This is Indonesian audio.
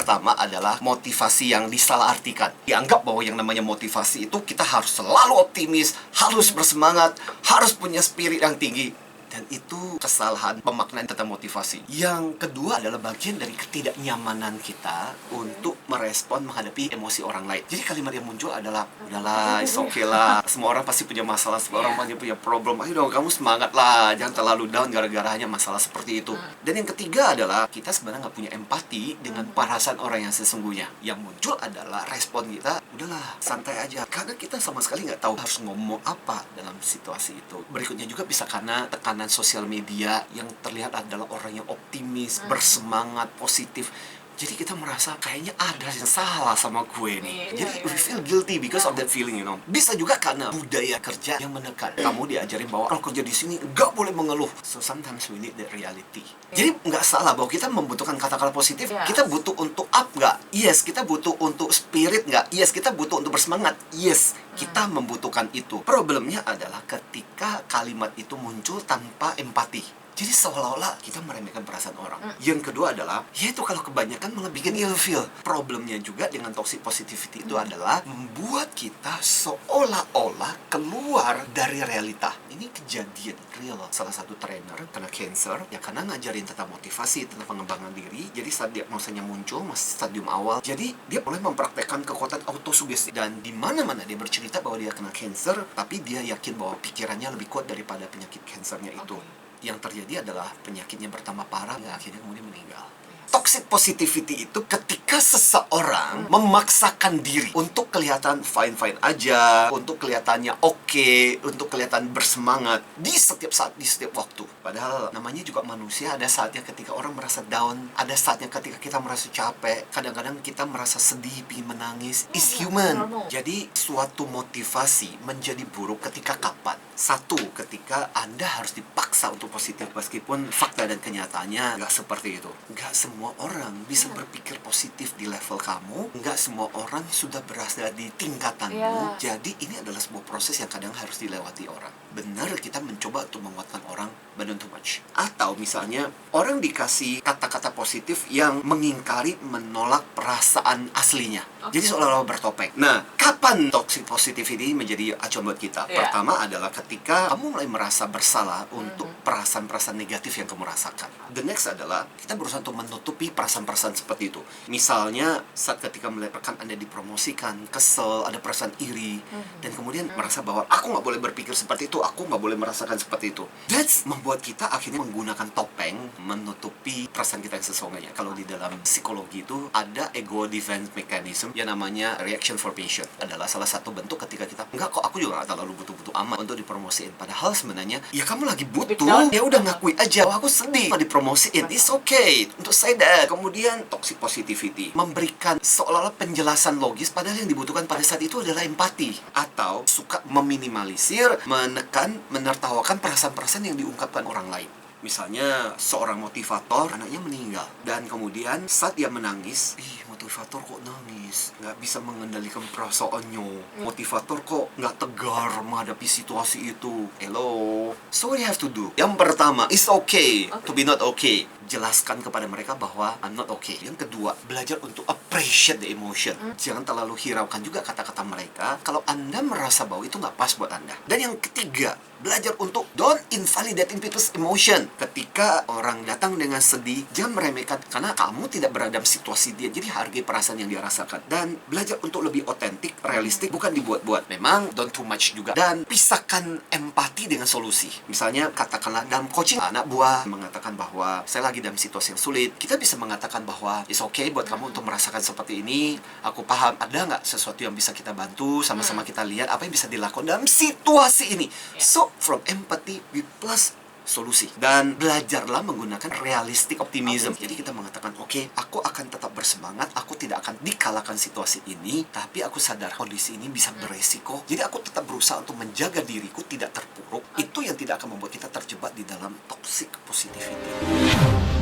pertama adalah motivasi yang disalahartikan. Dianggap bahwa yang namanya motivasi itu kita harus selalu optimis, harus bersemangat, harus punya spirit yang tinggi. Dan itu kesalahan pemaknaan tentang motivasi. Yang kedua adalah bagian dari ketidaknyamanan kita untuk merespon menghadapi emosi orang lain. Jadi kalimat yang muncul adalah, udahlah, it's okay lah. Semua orang pasti punya masalah, semua orang pasti punya problem. Ayo dong, kamu semangat lah. Jangan terlalu down gara-gara hanya masalah seperti itu. Dan yang ketiga adalah, kita sebenarnya nggak punya empati dengan perasaan orang yang sesungguhnya. Yang muncul adalah respon kita, udahlah, santai aja. Karena kita sama sekali nggak tahu harus ngomong apa dalam situasi itu. Berikutnya juga bisa karena tekanan sosial media yang terlihat adalah orang yang optimis, bersemangat, positif. Jadi kita merasa kayaknya ada yang salah sama gue nih. Jadi we feel guilty because of that feeling, you know. Bisa juga karena budaya kerja yang menekan. Kamu diajarin bahwa kalau kerja di sini nggak boleh mengeluh. So sometimes we need that reality. Jadi nggak salah bahwa kita membutuhkan kata-kata positif. Kita butuh untuk up nggak? Yes. Kita butuh untuk spirit nggak? Yes. Kita butuh untuk bersemangat. Yes. Kita membutuhkan itu. Problemnya adalah ketika kalimat itu muncul tanpa empati. Jadi seolah-olah kita meremehkan perasaan orang. Yang kedua adalah, yaitu kalau kebanyakan malah bikin ilfeel. Problemnya juga dengan toxic positivity itu adalah membuat kita seolah-olah keluar dari realita. Ini kejadian real. Salah satu trainer kena cancer, ya karena ngajarin tentang motivasi, tentang pengembangan diri. Jadi saat diagnosanya muncul, masih stadium awal. Jadi dia mulai mempraktekkan kekuatan autosugesti. Dan di mana-mana dia bercerita bahwa dia kena cancer, tapi dia yakin bahwa pikirannya lebih kuat daripada penyakit cancernya itu. Yang terjadi adalah penyakitnya bertambah parah, ya akhirnya kemudian meninggal. Toxic positivity itu ketika seseorang memaksakan diri untuk kelihatan fine-fine aja, untuk kelihatannya oke, untuk kelihatan bersemangat di setiap saat, di setiap waktu. Padahal namanya juga manusia, ada saatnya ketika orang merasa down, ada saatnya ketika kita merasa capek, kadang-kadang kita merasa sedih, ingin menangis. It's human. Jadi suatu motivasi menjadi buruk ketika kapan? Satu, ketika Anda harus dipaksa untuk positif, meskipun fakta dan kenyataannya nggak seperti itu. Nggak semua orang bisa berpikir positif di level kamu, nggak semua orang sudah berada di tingkatanmu. Jadi ini adalah sebuah proses yang kadang harus dilewati orang. Benar kita mencoba untuk menguatkan orang, but not too much. Atau misalnya orang dikasih kata-kata positif yang mengingkari, menolak perasaan aslinya. Jadi seolah-olah bertopeng. Nah, kapan toxic positivity menjadi acuan buat kita? Pertama adalah ketika kamu mulai merasa bersalah untuk perasaan-perasaan negatif yang kamu rasakan. The next adalah kita berusaha untuk menutupi perasaan-perasaan seperti itu. Misalnya saat ketika melihat rekan Anda dipromosikan, kesel, ada perasaan iri, dan kemudian merasa bahwa aku nggak boleh berpikir seperti itu, aku nggak boleh merasakan seperti itu. That's membuat kita akhirnya menggunakan topeng menutupi perasaan kita yang sesungguhnya. Kalau di dalam psikologi itu ada ego defense mechanism yang namanya reaction formation. Adalah salah satu bentuk ketika kita, enggak kok, aku juga nggak terlalu butuh-butuh amat untuk dipromosiin. Padahal sebenarnya, ya kamu lagi butuh, ya udah ngakui aja, oh, aku sedih nggak dipromosiin, it's okay untuk say that. Kemudian toxic positivity memberikan seolah-olah penjelasan logis, padahal yang dibutuhkan pada saat itu adalah empati. Atau suka meminimalisir, menekan, menertawakan perasaan-perasaan yang diungkapkan orang lain. Misalnya seorang motivator, anaknya meninggal, dan kemudian saat dia menangis, motivator kok nangis, nggak bisa mengendalikan perasaannya, motivator kok nggak tegar menghadapi situasi itu. Hello, so what you have to do? Yang pertama, it's okay to be not okay. Jelaskan kepada mereka bahwa I'm not okay. Yang kedua, belajar untuk appreciate the emotion. Jangan terlalu hiraukan juga kata-kata mereka kalau Anda merasa bahwa itu nggak pas buat Anda. Dan yang ketiga, belajar untuk don't invalidate people's emotion. Ketika orang datang dengan sedih, jangan meremehkan karena kamu tidak berada dalam situasi dia. Jadi hargai perasaan yang dia rasakan. Dan belajar untuk lebih otentik, realistik, bukan dibuat-buat. Memang don't too much juga. Dan pisahkan empati dengan solusi. Misalnya katakanlah dalam coaching, anak buah mengatakan bahwa saya lagi dalam situasi yang sulit. Kita bisa mengatakan bahwa it's okay buat kamu untuk merasakan seperti ini. Aku paham, ada nggak sesuatu yang bisa kita bantu, sama-sama kita lihat apa yang bisa dilakukan dalam situasi ini. So from empathy we plus solusi. Dan belajarlah menggunakan realistic optimism. Jadi kita mengatakan, oke, aku akan tetap bersemangat, aku tidak akan dikalahkan situasi ini, tapi aku sadar kondisi ini bisa beresiko. Jadi aku tetap berusaha untuk menjaga diriku tidak terpuruk. Itu yang tidak akan membuat kita terjebak di dalam toxic positivity.